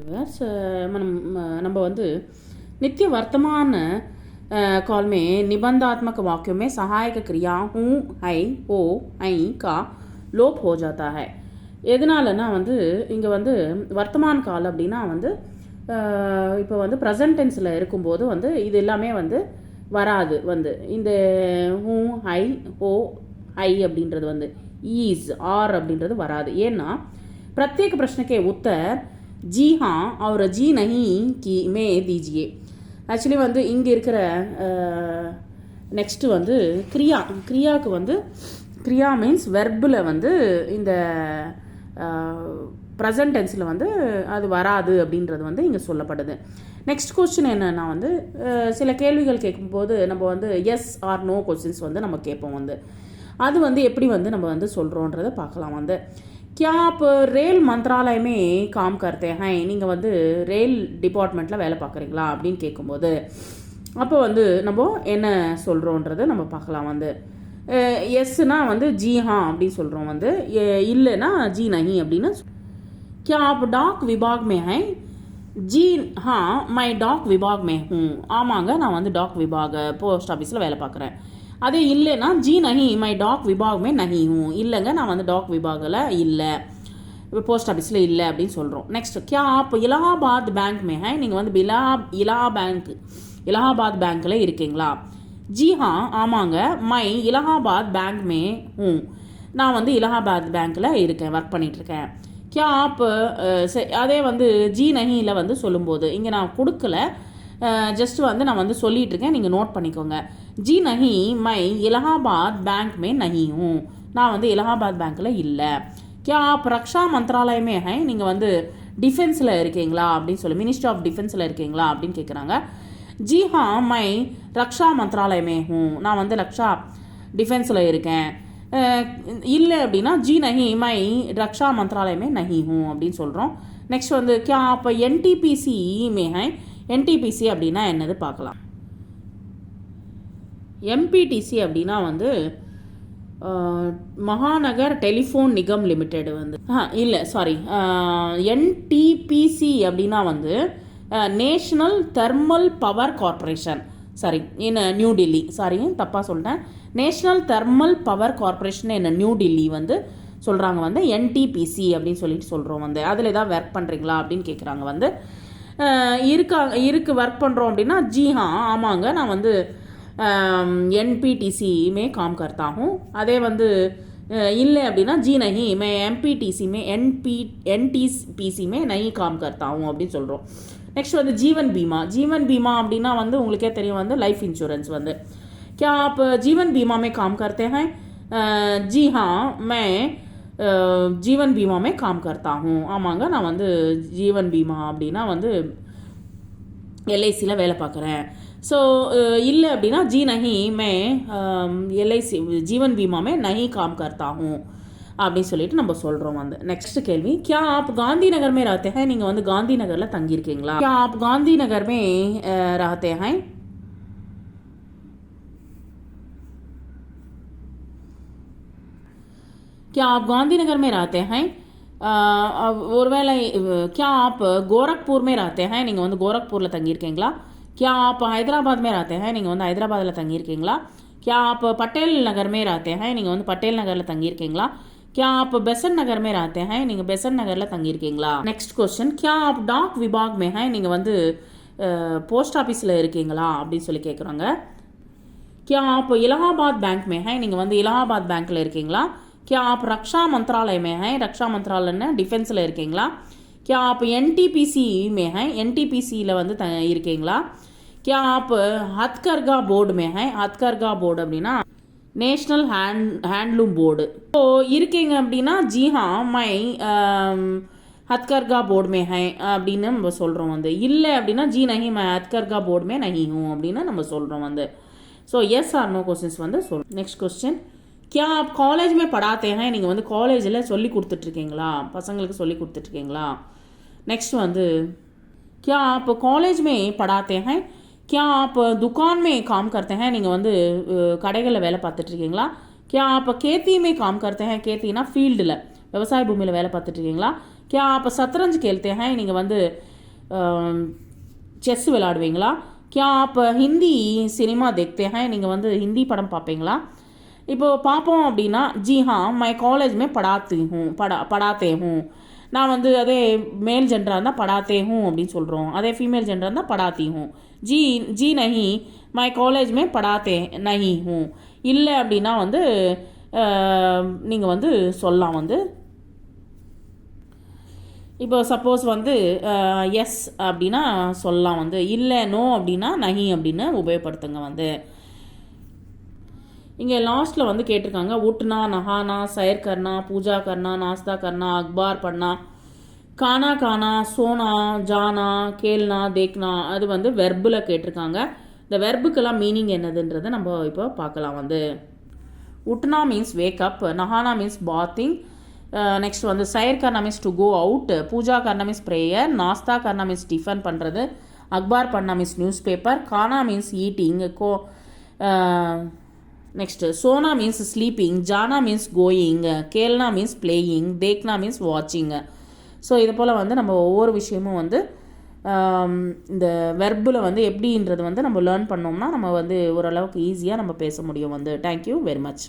Viewers நம்ம வந்து नित्य वर्तमान काल में निबंधात्मक वाक्यों में सहायक क्रिया हूँ है हो ऐ का लोप हो जाता है. எதனாலனா வந்து இங்கே வந்து வர்த்தமான் கால் அப்படின்னா வந்து இப்போ வந்து ப்ரெசன்ட் டென்ஸில் இருக்கும்போது வந்து இது எல்லாமே வந்து வராது. வந்து இந்த ஹூ ஹை ஹோ ஹை அப்படின்றது வந்து ஈஸ் ஆர் அப்படின்றது வராது. ஏன்னா प्रत्येक प्रश्न के उत्तर जी हाँ और जी नहीं की में दीजिए. ஆக்சுவலி வந்து இங்கே இருக்கிற நெக்ஸ்ட்டு வந்து கிரியாவுக்கு வந்து கிரியா மீன்ஸ் வெர்பில் வந்து இந்த ப்ரெசன்ட் டென்ஸில் வந்து அது வராது அப்படின்றது வந்து இங்கே சொல்லப்படுது. நெக்ஸ்ட் கொஸ்டின் என்னன்னா வந்து சில கேள்விகள் கேட்கும்போது நம்ம வந்து எஸ் ஆர் நோ கொஸ்டின்ஸ் வந்து நம்ம கேட்போம். வந்து அது வந்து எப்படி வந்து நம்ம வந்து சொல்கிறோன்றதை பார்க்கலாம். வந்து क्या आप रेल मंत्रालय में काम करते हैं நீங்கள் வந்து ரயில் டிபார்ட்மெண்ட்டில் வேலை பார்க்குறீங்களா அப்படின்னு கேட்கும்போது அப்போ வந்து நம்ம என்ன சொல்கிறோன்றதை நம்ம பார்க்கலாம். வந்து எஸ்னா வந்து ஜி ஹா அப்படின்னு சொல்கிறோம். வந்து இல்லைன்னா ஜி நஹி அப்படின்னு. क्या आप डाक विभाग में हैं जी हाँ मैं डाक विभाग में हूँ. ஆமாங்க நான் வந்து டாக் விபாக் போஸ்ட் ஆஃபீஸில் வேலை பார்க்குறேன். அதே இல்லைன்னா ஜி நஹி மை டாக் விபாகமே நஹி ஹூ. இல்லைங்க நான் வந்து டாக் விபாகில் இல்லை போஸ்ட் ஆஃபீஸில் இல்லை அப்படின்னு சொல்கிறோம். நெக்ஸ்ட் क्या आप इलाहाबाद बैंक में हैं நீங்கள் வந்து இலாஹாபாத் பேங்க்கில் இருக்கீங்களா. ஜி ஹா ஆமாங்க my Allahabad bank May who நான் வந்து இலாஹாபாத் பேங்க்கில் இருக்கேன் ஒர்க் பண்ணிகிட்ருக்கேன். क्या आप அதே வந்து ஜி நஹியில் வந்து சொல்லும்போது இங்கே நான் கொடுக்கல ஜஸ்ட் வந்து நான் வந்து சொல்லிகிட்டு இருக்கேன், நீங்கள் நோட் பண்ணிக்கோங்க. ஜி நஹி my Allahabad bank May Nahi who நான் வந்து இலாஹாபாத் பேங்க்கில் இல்லை. क्या आप ரக்ஷா மந்த்ராலயமே ஹை நீங்கள் வந்து டிஃபென்ஸில் இருக்கீங்களா அப்படின்னு சொல்லி மினிஸ்ட்ரி ஆஃப் டிஃபென்ஸில் இருக்கீங்களா அப்படின்னு கேட்குறாங்க. ஜி ஹா மை ரக்ஷா மந்த்ராலயமே ஹூ நான் வந்து ரக்ஷா டிஃபென்ஸில் இருக்கேன். இல்லை அப்படின்னா ஜி நஹி மை ரக்ஷா மந்த்ராலயமே நஹி ஹூ அப்படின்னு சொல்கிறோம். நெக்ஸ்ட் வந்து क्या आप என்டிபிசி மே ஹை என்டிபிசி அப்படின்னா என்னது பார்க்கலாம். எம்பிடிசி அப்படின்னா வந்து மகாநகர் டெலிஃபோன் நிகம் லிமிடெட் வந்து இல்லை சாரி என்டிபிசி அப்படின்னா வந்து national thermal power corporation sorry in New Delhi. Sorry தப்பாக சொல்லிட்டேன். நேஷ்னல் தெர்மல் பவர் கார்பரேஷன் என்ன நியூ டெல்லி வந்து சொல்கிறாங்க. வந்து என்டிபிசி அப்படின்னு சொல்லிட்டு சொல்கிறோம். வந்து அதில் ஏதாவது ஒர்க் பண்ணுறீங்களா அப்படின்னு கேட்குறாங்க. வந்து இருக்கு ஒர்க் பண்ணுறோம் அப்படின்னா ஜி ஹா ஆமாங்க நான் வந்து என்பிடிசி மே காம் கர்த்தா ஹூம். அதே வந்து இல்லை அப்படின்னா ஜி நஹி மே எம்பிடிசி மே என்டிபிசி மே நஹி காம் கர்த்தா ஹூம் அப்படின்னு சொல்கிறோம். நெக்ஸ்ட் வந்து ஜீவன் பீமா அப்படின்னா வந்து உங்களுக்கே தெரியும் வந்து லைஃப் இன்சூரன்ஸ். வந்து क्या आप जीवन बीमा में काम करते हैं जी हाँ मैं ஜீவன் பீமாமே காம் கர்த்தா ஹூ ஆமாங்க நான் வந்து ஜீவன் பீமா அப்படின்னா வந்து எல்ஐசியில் வேலை பார்க்குறேன். ஸோ இல்லை அப்படின்னா ஜி நஹி மே எல்ஐசி ஜீவன் பீமாமே நஹி காம் கர்த்தா ஹூ அப்படின்னு சொல்லிட்டு நம்ம சொல்கிறோம். வந்து நெக்ஸ்ட் கேள்வி क्या आप காந்தி நகர் में रहते हैं நீங்கள் வந்து காந்தி நகரில் தங்கியிருக்கீங்களா. क्या आप காந்தி நகர் में रहते हैं क्या आप गांधीनगर में रहते हैं ஒருவேளை क्या आप गोरखपुर में रहते हैं நீங்கள் வந்து கோரக்பூரில் தங்கியிருக்கீங்களா. क्या आप हैदराबाद में रहते हैं நீங்கள் வந்து ஹைதராபாத்தில் தங்கியிருக்கீங்களா. क्या आप पटेल नगर में रहते हैं நீங்கள் வந்து பட்டேல் நகரில் தங்கியிருக்கீங்களா. क्या आप बेसन नगर में रहते हैं நீங்கள் பெசன் நகரில் தங்கியிருக்கீங்களா. நெக்ஸ்ட் கொஸ்டின் क्या आप डाक विभाग में हैं நீங்கள் வந்து போஸ்ட் ஆஃபீஸில் இருக்கீங்களா அப்படின்னு சொல்லி கேட்குறாங்க. क्या आप इलाहाबाद बैंक में हैं நீங்கள் வந்து இலாஹாபாத் பேங்க்கில் இருக்கீங்களா. क्या आप रक्षा मंत्रालय में हैं रक्षा मंत्रालय डिफेंஸில் இருக்கீங்களா. क्या आप एनटीपीसी में हैं एनटीपीसीயில் வந்து இருக்கீங்களா. क्या आप हथकरघा बोर्ड में हैं हथकरघा बोर्ड அப்படின்னா நேஷ்னல் ஹேண்ட்லூம் போர்டு. ஸோ இருக்கீங்க அப்படின்னா ஜி ஹா மை हथकरघा बोर्ड में हैं அப்படின்னு நம்ம சொல்கிறோம். வந்து இல்லை அப்படின்னா ஜி நஹி மை हथकरघा बोर्ड में नहीं हूँ அப்படின்னு நம்ம சொல்கிறோம். வந்து so as are no questions வந்து சொல்கிறோம். நெக்ஸ்ட் கொஸ்டின் क्या आप कॉलेज में पढ़ाते हैं நீங்கள் வந்து காலேஜில் சொல்லி கொடுத்துட்ருக்கீங்களா பசங்களுக்கு சொல்லி கொடுத்துட்ருக்கீங்களா. நெக்ஸ்ட் வந்து क्या आप कॉलेज में पढ़ाते हैं क्या आप दुकान में काम करते हैं நீங்கள் வந்து கடைகளில் வேலை பார்த்துட்ருக்கீங்களா. क्या आप खेती में काम करते हैं கேத்தினா ஃபீல்டில் விவசாய பூமியில் வேலை பார்த்துட்ருக்கீங்களா. क्या आप शतरंज खेलते हैं நீங்கள் வந்து செஸ் விளையாடுவீங்களா? கியா ஆப் ஹிந்தி சினிமா தேக்தே ஹை, நீங்கள் வந்து ஹிந்தி படம் பார்ப்பீங்களா? இப்போது பார்ப்போம் அப்படின்னா ஜி ஹா மை காலேஜ்மே படாத்தே ஹூம். நான் வந்து அதே மேல் ஜென்டராக இருந்தால் படாத்தே ஹூம் அப்படின்னு சொல்கிறோம். அதே ஃபீமேல் ஜென்டராக இருந்தால் படாத்தி ஹூம். ஜி ஜி நஹி மை காலேஜ்மே படாத்தே நஹி ஹூம். இல்லை அப்படின்னா வந்து நீங்கள் வந்து சொல்லலாம் வந்து இப்போ சப்போஸ் வந்து எஸ் அப்படின்னா சொல்லலாம் வந்து, இல்லை நோ அப்படின்னா நஹி அப்படின்னு உபயோகப்படுத்துங்க வந்து. இங்கே லாஸ்ட்டில் வந்து கேட்டிருக்காங்க உட்னா, நஹானா, சைர் கர்னா, பூஜா கர்னா, நாஸ்தா கர்னா, அக்பார் பढ़ना, கானா கானா, சோனா, ஜானா, கேல்னா, தேக்னா. அது வந்து வெர்பில் கேட்டிருக்காங்க. இந்த வெர்புக்கெல்லாம் மீனிங் என்னதுன்றதை நம்ம இப்போ பார்க்கலாம் வந்து. உட்னா மீன்ஸ் வேக்கப், நஹானா மீன்ஸ் பாத்திங், நெக்ஸ்ட் வந்து சைர் கர்னா மீன்ஸ் டு கோ அவுட், பூஜா கர்னா மீன்ஸ் ப்ரேயர், நாஸ்தா கர்னா மீன்ஸ் டிஃபன் பண்ணுறது, அக்பார் பढ़ना மீன்ஸ் நியூஸ் பேப்பர், கானா மீன்ஸ் ஈட்டிங், நெக்ஸ்ட்டு சோனா மீன்ஸ் ஸ்லீப்பிங், ஜானா மீன்ஸ் கோயிங், கேல்னா மீன்ஸ் பிளேயிங், தேக்னா மீன்ஸ் வாட்சிங். ஸோ இது போல் வந்து நம்ம ஒவ்வொரு விஷயமும் வந்து இந்த வெர்பில் வந்து எப்படின்றது வந்து நம்ம லேர்ன் பண்ணோம்னா நம்ம வந்து ஓரளவுக்கு ஈஸியாக நம்ம பேச முடியும் வந்து. Thank you very much.